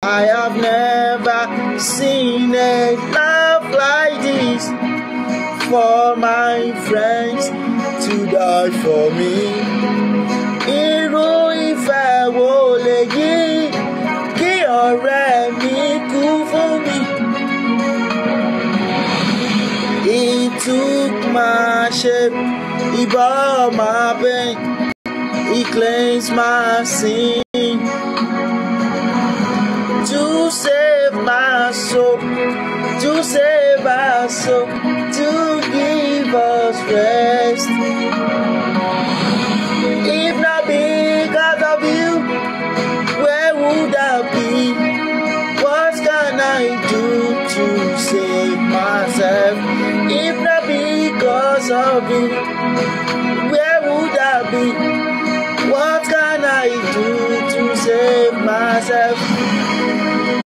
I have never seen a love like this. For my friends to die for me. Irú ìfẹ́ wo lèyí kí ọ̀rẹ́ mi kú fún mi. He took my shape, he bore my pain, he cleansed my sin. To save my soul, to save our soul, to give us rest. If not because of you, where would I be? What can I do to save myself? If not because of you, where would I be?